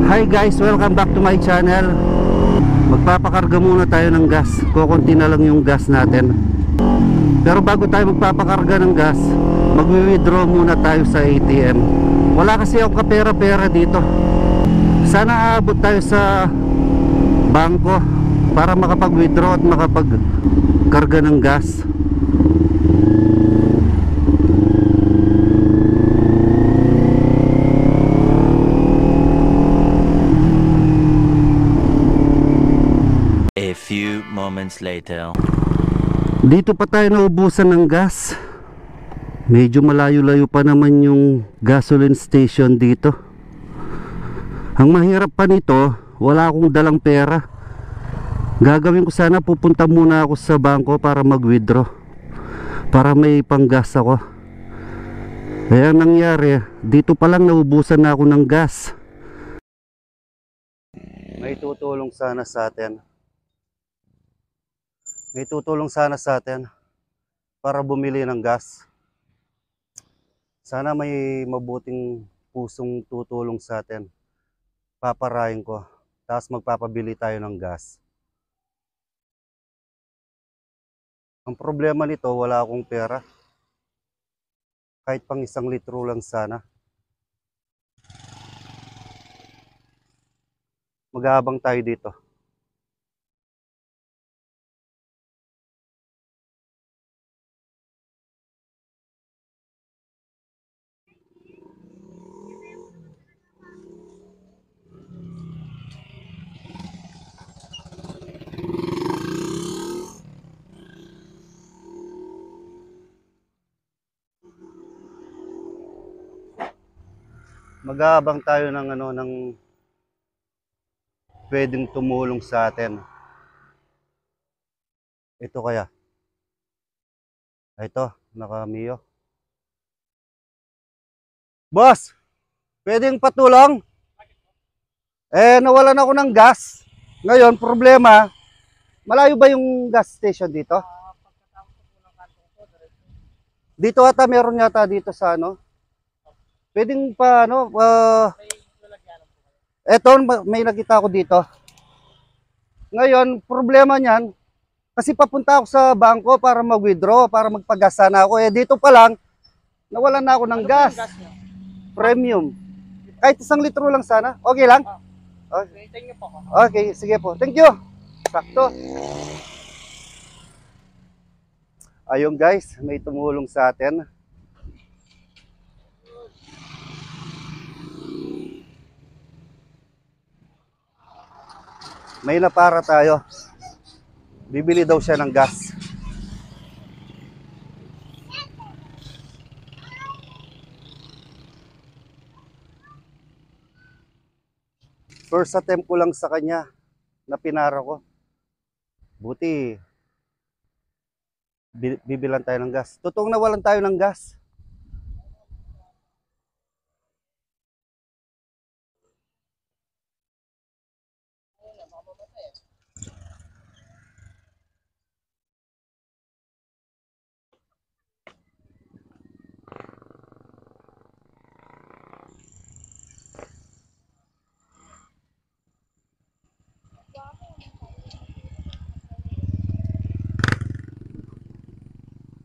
Hi guys, welcome back to my channel. Magpapakarga muna tayo ng gas. Kukunti na lang yung gas natin. Pero bago tayo magpapakarga ng gas, magwi-withdraw muna tayo sa ATM. Wala kasi akong kapera-pera dito. Sana aabot tayo sa bangko para makapag-withdraw at makapagkarga ng gas. A few moments later. Dito pa tayo naubusan ng gas. Medyo malayo-layo pa naman yung gasoline station dito. Ang mahirap pa nito, wala akong dalang pera. Gagawin ko sana, pupunta muna ako sa bangko para mag-withdraw, para may panggas ako. Kaya nangyari, dito pa lang naubusan na ako ng gas. May tutulong sana sa atin. May tutulong sana sa atin para bumili ng gas. Sana may mabuting pusong tutulong sa atin. Paparahin ko, tapos magpapabili tayo ng gas. Ang problema nito, wala akong pera. Kahit pang 1 litro lang sana. Mag-aabang tayo dito. Mag-aabang tayo ng ng pwedeng tumulong sa atin. Ito kaya. Ito, naka-Mio. Boss, pwedeng patulong? Nawalan ako ng gas. Ngayon, problema, malayo ba yung gas station dito? Dito ata, meron yata dito sa Pwedeng pa eto, may nakita ako dito. Ngayon, problema niyan, kasi papunta ako sa bangko para mag-withdraw, para magpagasa na ako. Dito pa lang, nawalan na ako ng gas. Premium. Kahit 1 litro lang sana. Okay lang? Okay. Okay, sige po. Thank you. Sakto. Ayun guys, may tumulong sa atin. May napara tayo. Bibili daw siya ng gas. First attempt ko lang sa kanya na pinara ko. Buti bibilan tayo ng gas. Totoong nawalan tayo ng gas.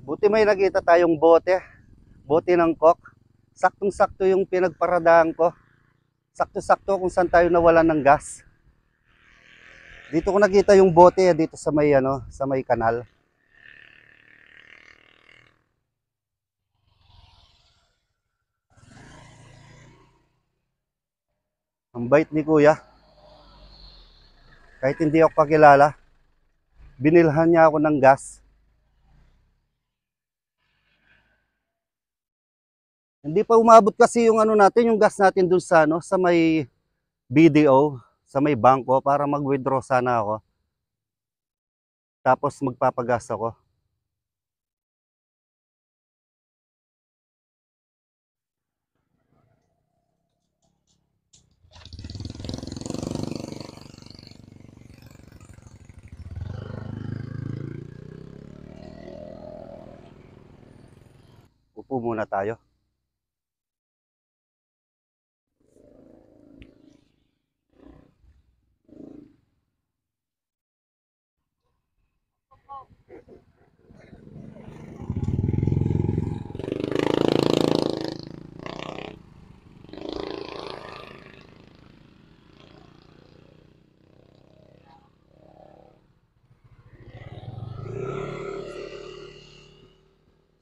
Buti may nakita tayong bote. Bote ng Coke. Saktong-sakto yung pinagparadahan ko. Sakto-sakto kung saan tayo nawalan ng gas. Dito ko nakita yung bote dito sa may sa may kanal. Ang bait ni Kuya. Kahit hindi ako kakilala, binilhan niya ako ng gas. Hindi pa umabot kasi yung natin, yung gas natin dun sa sa may BDO, sa may bangko para mag-withdraw sana ako. Tapos magpapagas ako. Upo muna tayo.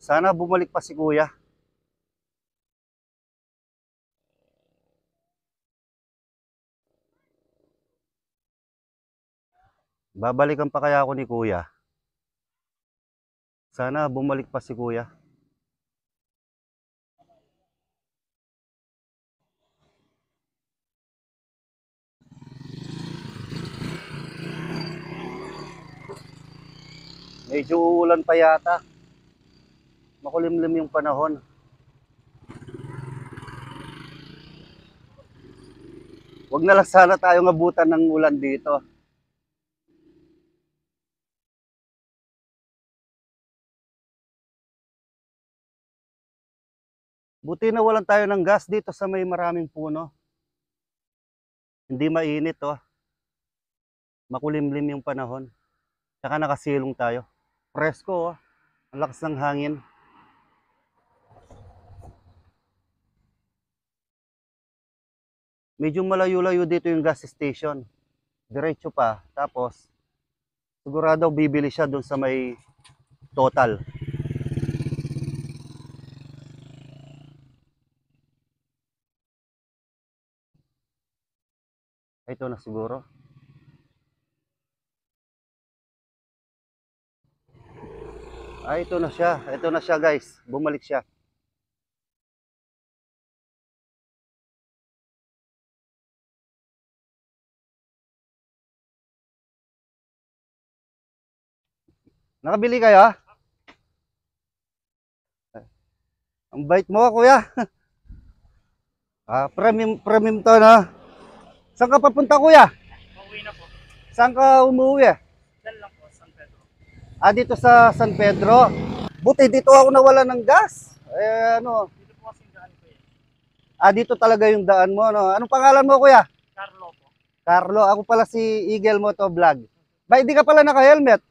Sana bumalik pa si kuya. Babalikan pa kaya ako ni kuya. Sana bumalik pa si kuya. Medyo uulan pa yata. Makulimlim yung panahon. Huwag na lang sana tayong abutan ng ulan dito. Buti na walan tayo ng gas dito sa may maraming puno. Hindi mainit, oh. Makulimlim yung panahon. Tsaka nakasilong tayo. Presko, oh. Ang lakas ng hangin. Medyo malayo-layo dito yung gas station. Diretso pa. Tapos, sigurado bibili siya doon sa may Total. Ito na siguro. Ito na siya. Ito na siya, guys. Bumalik siya. Nakabili kayo? Ang bait mo, kuya. Premium to, no? Saan ka papunta, kuya? Uuwi na po. Saan ka umuwi? Diyan lang po, San Pedro. Dito sa San Pedro. Buti dito ako nawala ng gas. Dito po kasing daan ko eh. Dito talaga yung daan mo, no? Anong pangalan mo, kuya? Carlo po. Carlo. Ako pala si Eagle Moto Vlog. Ba, hindi ka pala naka-helmet?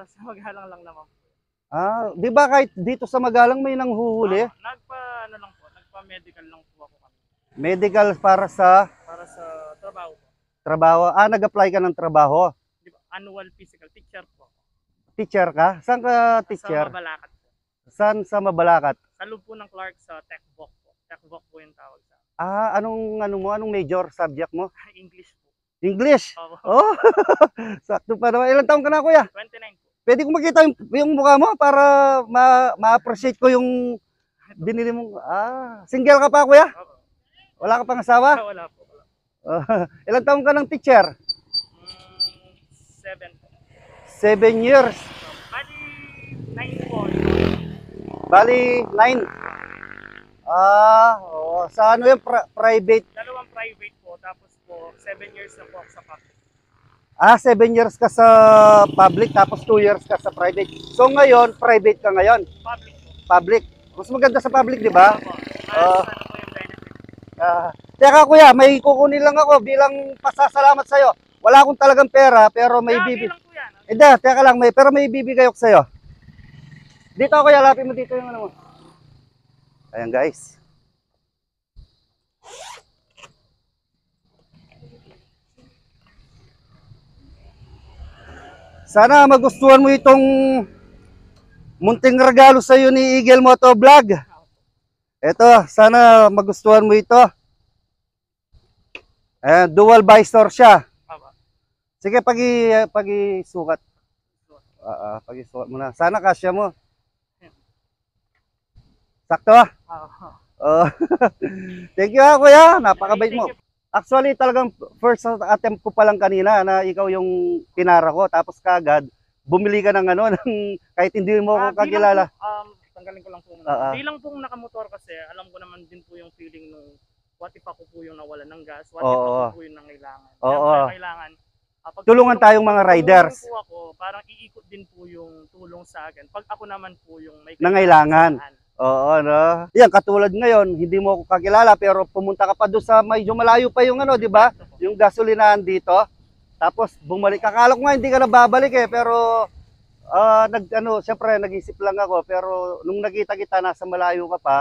Sa magalang lang naman po. Di ba kahit dito sa Magalang may nanghuhuli? Nagpa-medical lang po ako kami. Medical para sa Para sa trabaho po. trabaho. Nag-apply ka ng trabaho. Di ba? Annual physical teacher po. Teacher ka? Saan ka teacher? Sa Mabalacat po. Saan sa Mabalacat? Sa loob po ng Clark sa TechVoc po. TechVoc po yung tawag sa Anong major subject mo? English po. English? Opo. Oh, sakto pa naman. Ilang taon ka na, kuya? 29 po. Pwede ko makita yung mukha mo para ma-appreciate ko yung binili mong... Single ka pa, kuya? Opo. Wala ka pang asawa? Wala po. Wala. Ilang taon ka ng teacher? 7 po. 7 years. Bali, 9 po. Bali, 9. Sa ano yung private? Dalawang private po. Tapos po, 7 years na po ako sa public. 7 years ka sa public, tapos 2 years ka sa private. So ngayon, private ka ngayon? Public po. Public. Mas maganda sa public, di ba? Opo. Ah. Ano po yung benefit? Teka, kuya, may kukunin lang ako bilang pasasalamat sa'yo. Wala akong talagang pera, pero may bibigay. lang po yan. Hindi, teka lang, pero may bibigay ako sa'yo. Dito, kuya, lapin mo dito yung ano mo. Ayan, guys. Sana magustuhan mo itong munting regalo sa iyo ni Eagle Moto Vlog. Ito, sana magustuhan mo ito. Dual visor siya. Opo. Sige, pagi-sukat. Pagi-sukat mo na. Sana kasya mo. Sakto? Opo. Thank you, kuya. Napakabait mo. Actually, talagang first attempt ko pa lang kanina na ikaw yung pinara ko. Tapos kagad, bumili ka ng kahit hindi mo ako kakilala. Tanggalin ko lang po muna. Bilang pong nakamotor kasi, alam ko naman din po yung feeling nung what if ako po yung nawalan ng gas, what if ako po yung nangailangan. Kailangan. Tulungan tayong mga riders. Po ako, parang iikot din po yung tulong sa akin. Pag ako naman po yung may nangailangan. Oo, no? Yan, katulad ngayon, hindi mo ako kakilala, pero pumunta ka pa doon sa medyo malayo pa yung di ba? Yung gasolinahan dito. Tapos bumalik. Akala ko nga hindi ka na babalik pero siyempre nag-isip lang ako, pero nung nakita kita nasa malayo ka pa,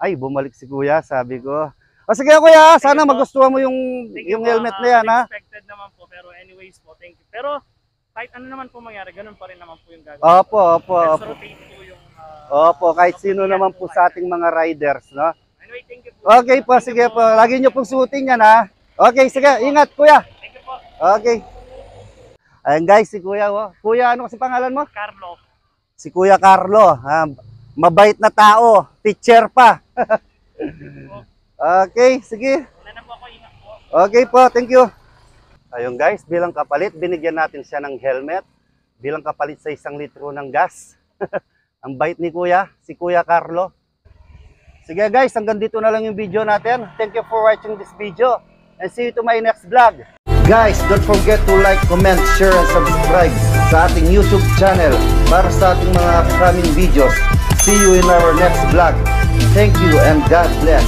ay bumalik si kuya, sabi ko. Sige kuya, sana magustuhan mo yung helmet na yan, ha? Expected naman po, pero anyways po, thank you. Pero kahit ano naman po mangyari, ganun pa rin naman po yung gagawin. Opo. Let's rotate po yung Opo, kahit sino naman po sa ating mga riders, no? Anyway, thank you po. Okay po, sige po. Lagi nyo pong suotin yan, ha? Okay, sige. Ingat, kuya. Thank you po. Okay. Ayan guys, si kuya. Oh. Kuya, ano kasi pangalan mo? Carlo. Si Kuya Carlo. Mabait na tao. Teacher pa. Okay, sige. Wala na po ako, ingat po. Okay po, thank you. Ayun guys, bilang kapalit, binigyan natin siya ng helmet. Bilang kapalit sa 1 litro ng gas. Ang bait ni Kuya, si Kuya Carlo. Sige guys, hanggang dito na lang yung video natin. Thank you for watching this video. And see you to my next vlog. Guys, don't forget to like, comment, share, and subscribe sa ating YouTube channel para sa ating mga upcoming videos. See you in our next vlog. Thank you and God bless.